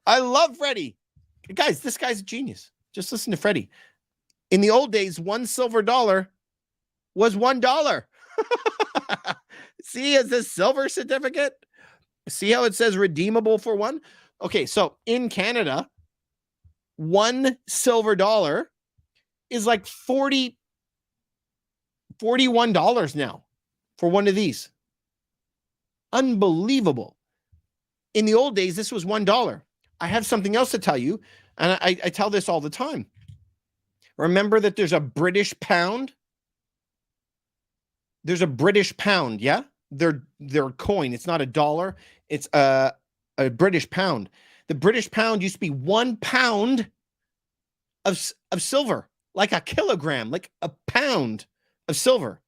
I love Freddie. Guys, this guy's a genius. Just listen to Freddie. In the old days, one silver dollar was $1. See, it's a silver certificate. See how it says redeemable for one? Okay, so in Canada, one silver dollar is like $41 now for one of these. Unbelievable. In the old days, this was $1. I have something else to tell you, and I tell this all the time. Remember that there's a British pound? There's a British pound, yeah? Their coin. It's not a dollar. It's a British pound. The British pound used to be 1 pound of silver, like a kilogram, like a pound of silver.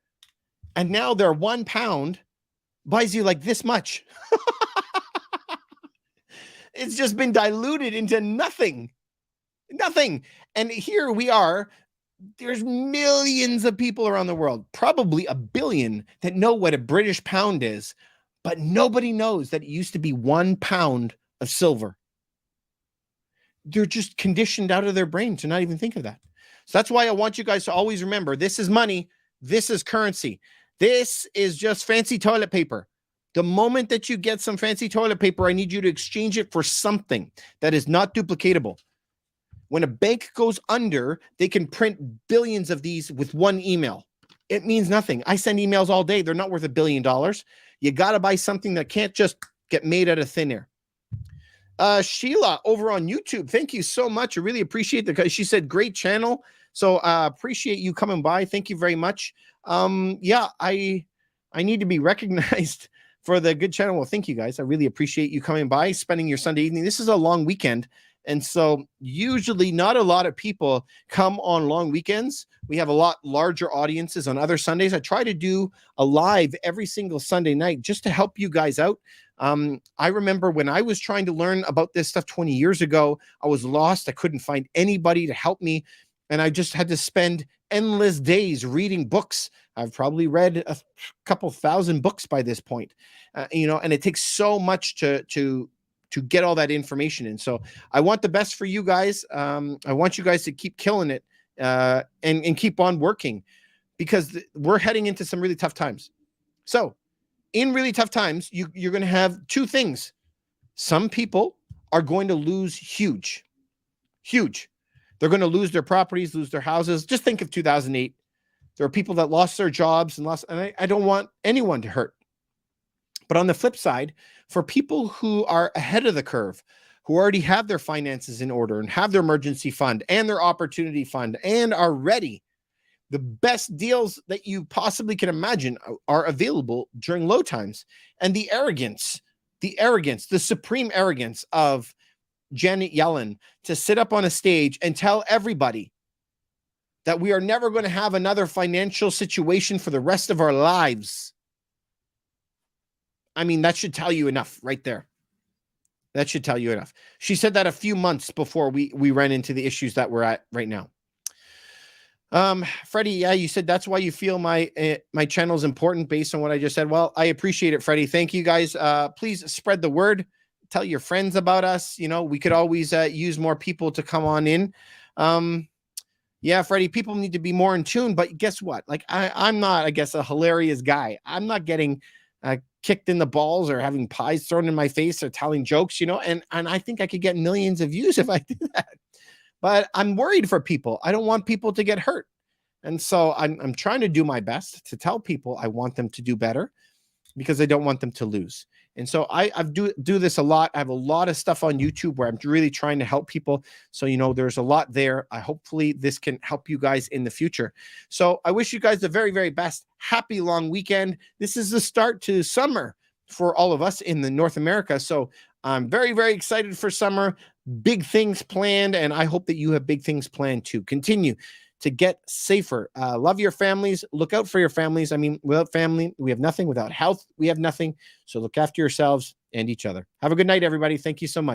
And now their 1 pound buys you like this much. It's just been diluted into nothing. Nothing. And here we are. There's millions of people around the world, probably 1 billion, that know what a British pound is, but nobody knows that it used to be 1 pound of silver. They're just conditioned out of their brain to not even think of that. So that's why I want you guys to always remember, this is money. This is currency. This is just fancy toilet paper. The moment that you get some fancy toilet paper, I need you to exchange it for something that is not duplicatable. When a bank goes under, they can print billions of these with one email. It means nothing. I send emails all day. They're not worth $1 billion. You got to buy something that can't just get made out of thin air. Sheila over on YouTube, thank you so much. I really appreciate that. She said, great channel. So appreciate you coming by. Thank you very much. Yeah, I need to be recognized for the good channel. Well, thank you guys. I really appreciate you coming by, spending your Sunday evening. This is a long weekend. And so usually not a lot of people come on long weekends. We have a lot larger audiences on other Sundays. I try to do a live every single Sunday night just to help you guys out. I remember when I was trying to learn about this stuff 20 years ago, I was lost. I couldn't find anybody to help me. And I just had to spend endless days reading books. I've probably read a couple thousand books by this point, and it takes so much to get all that information in. So I want the best for you guys. I want you guys to keep killing it, and keep on working, because we're heading into some really tough times. So in really tough times, you're going to have two things. Some people are going to lose huge. They're going to lose their properties, lose their houses. Just think of 2008. There are people that lost their jobs and I don't want anyone to hurt. But on the flip side, for people who are ahead of the curve, who already have their finances in order and have their emergency fund and their opportunity fund and are ready, the best deals that you possibly can imagine are available during low times. And the supreme arrogance of Janet Yellen to sit up on a stage and tell everybody that we are never going to have another financial situation for the rest of our lives. I mean, that should tell you enough right there. That should tell you enough. She said that a few months before we ran into the issues that we're at right now. Freddie, yeah, you said that's why you feel my channel is important based on what I just said. Well, I appreciate it, Freddie. Thank you, guys. Please spread the word. Tell your friends about us. We could always use more people to come on in. Yeah, Freddie, people need to be more in tune. But guess what? Like, I'm not, I guess, a hilarious guy. I'm not getting kicked in the balls or having pies thrown in my face or telling jokes, and I think I could get millions of views if I did that. But I'm worried for people. I don't want people to get hurt. And so I'm trying to do my best to tell people I want them to do better, because I don't want them to lose. And so I do this a lot. I have a lot of stuff on YouTube where I'm really trying to help people. So, there's a lot there. Hopefully this can help you guys in the future. So I wish you guys the very, very best. Happy long weekend. This is the start to summer for all of us in the North America. So I'm very, very excited for summer. Big things planned. And I hope that you have big things planned too. Continue to get safer. Love your families. Look out for your families. I mean, without family, we have nothing. Without health, we have nothing. So look after yourselves and each other. Have a good night, everybody. Thank you so much.